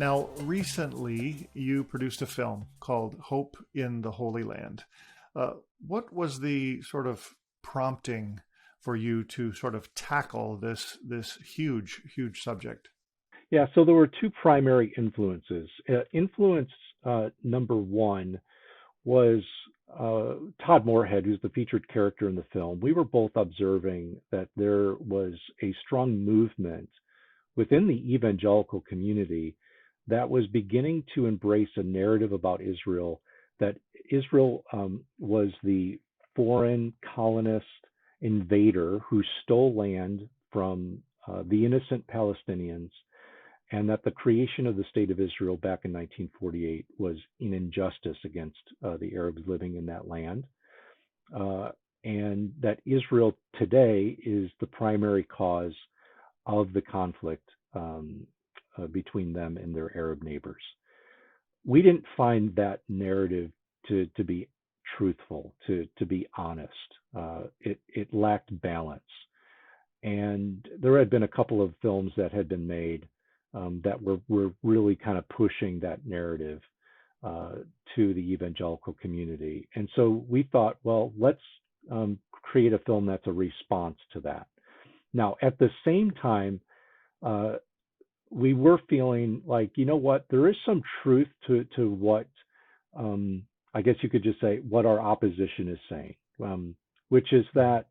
Now, recently you produced a film called Hope in the Holy Land. Uh, what was the sort of prompting for you to sort of tackle this huge subject? Yeah, so there were two primary influences. Influence number one was Todd Moorhead, who's the featured character in the film. We were both observing that there was a strong movement within the evangelical community that was beginning to embrace a narrative about Israel, that Israel was the foreign colonist invader who stole land from the innocent Palestinians, and that the creation of the state of Israel back in 1948 was an injustice against the Arabs living in that land, uh, and that Israel today is the primary cause of the conflict between them and their Arab neighbors. We didn't find that narrative to be truthful, to be honest. It lacked balance. And there had been a couple of films that had been made that were really kind of pushing that narrative uh, to the evangelical community. And so we thought, well, let's create a film that's a response to that. Now, at the same time, uh, we were feeling like, you know what, there is some truth to what um, I guess you could just say what our opposition is saying, which is that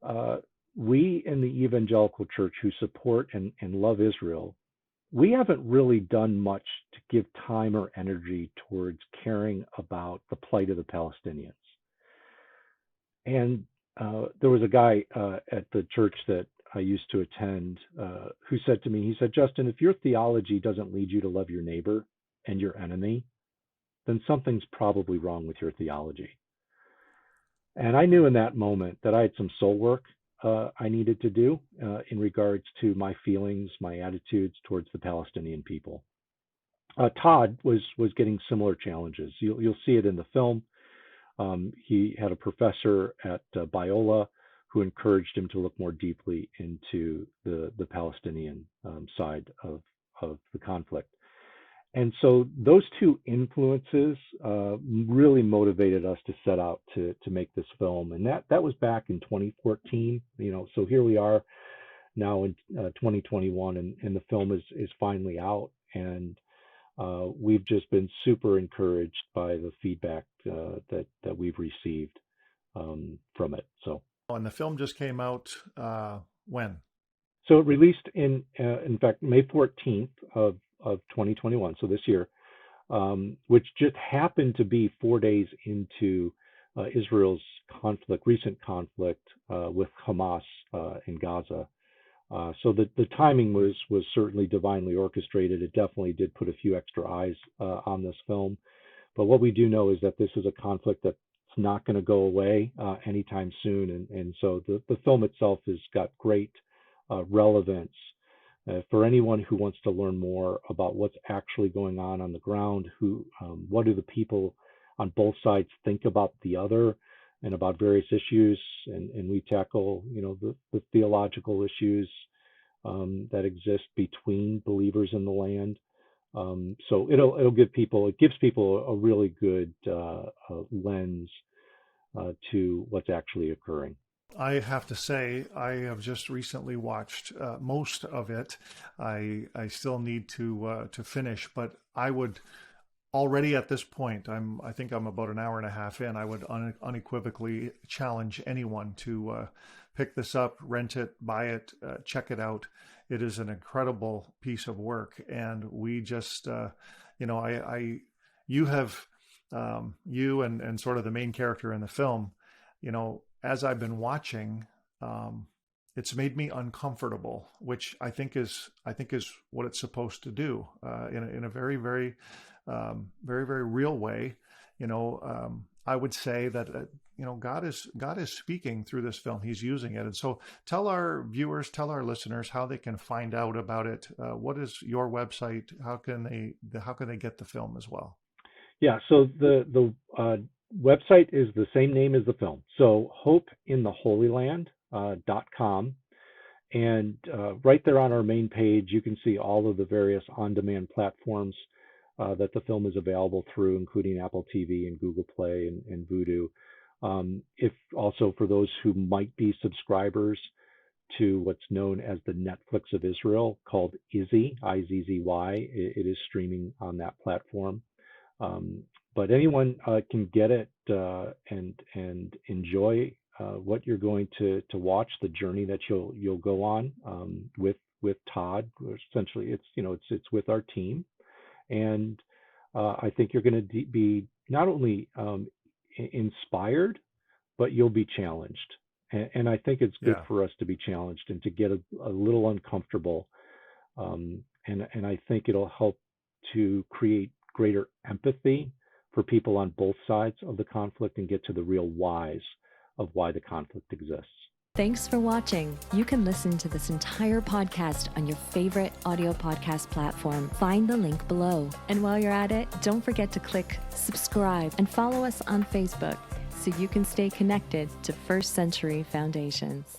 uh, we in the evangelical church who support and love Israel, we haven't really done much to give time or energy towards caring about the plight of the Palestinians. And there was a guy at the church that I used to attend who said to me, he said, Justin, if your theology doesn't lead you to love your neighbor and your enemy, then something's probably wrong with your theology. And I knew in that moment that I had some soul work I needed to do in regards to my feelings, my attitudes towards the Palestinian people. Todd was getting similar challenges. You'll see it in the film. He had a professor at Biola who encouraged him to look more deeply into the Palestinian side of the conflict. And so those two influences really motivated us to set out to make this film. And that was back in 2014. So here we are now in 2021, and the film is finally out. And we've just been super encouraged by the feedback that we've received from it. And the film just came out when? So it released in fact, May 14th of 2021, so this year, which just happened to be 4 days into Israel's recent conflict with Hamas in Gaza. So the timing was certainly divinely orchestrated. It definitely did put a few extra eyes on this film. But what we do know is that this is a conflict that's not going to go away anytime soon. And so the film itself has got great relevance for anyone who wants to learn more about what's actually going on the ground. What do the people on both sides think about the other and about various issues? And we tackle, the theological issues that exist between believers in the land. So it gives people a really good lens to what's actually occurring. I have to say, I have just recently watched most of it. I still need to finish, but I would already at this point, I think I'm about an hour and a half in. I would unequivocally challenge anyone to pick this up, rent it, buy it, check it out. It is an incredible piece of work, and we just, you have you and sort of the main character in the film, as I've been watching, it's made me uncomfortable, which I think is what it's supposed to do in a very very very real way. I would say that God is speaking through this film. He's using it, and so tell our viewers, tell our listeners how they can find out about it. What is your website? How can they get the film as well? Yeah, so the website is the same name as the film. So hopeintheholyland.com. And right there on our main page, you can see all of the various on-demand platforms that the film is available through, including Apple TV and Google Play and Vudu. If also for those who might be subscribers to what's known as the Netflix of Israel, called Izzy, Izzy, it is streaming on that platform. But anyone can get it and enjoy what you're going to watch, the journey that you'll go on with Todd. Essentially, it's with our team, and I think you're going to be not only inspired, but you'll be challenged. And I think it's good Yeah. for us to be challenged and to get a little uncomfortable. And I think it'll help to create greater empathy for people on both sides of the conflict and get to the real whys of why the conflict exists. Thanks for watching. You can listen to this entire podcast on your favorite audio podcast platform. Find the link below. And while you're at it, don't forget to click subscribe and follow us on Facebook so you can stay connected to First Century Foundations.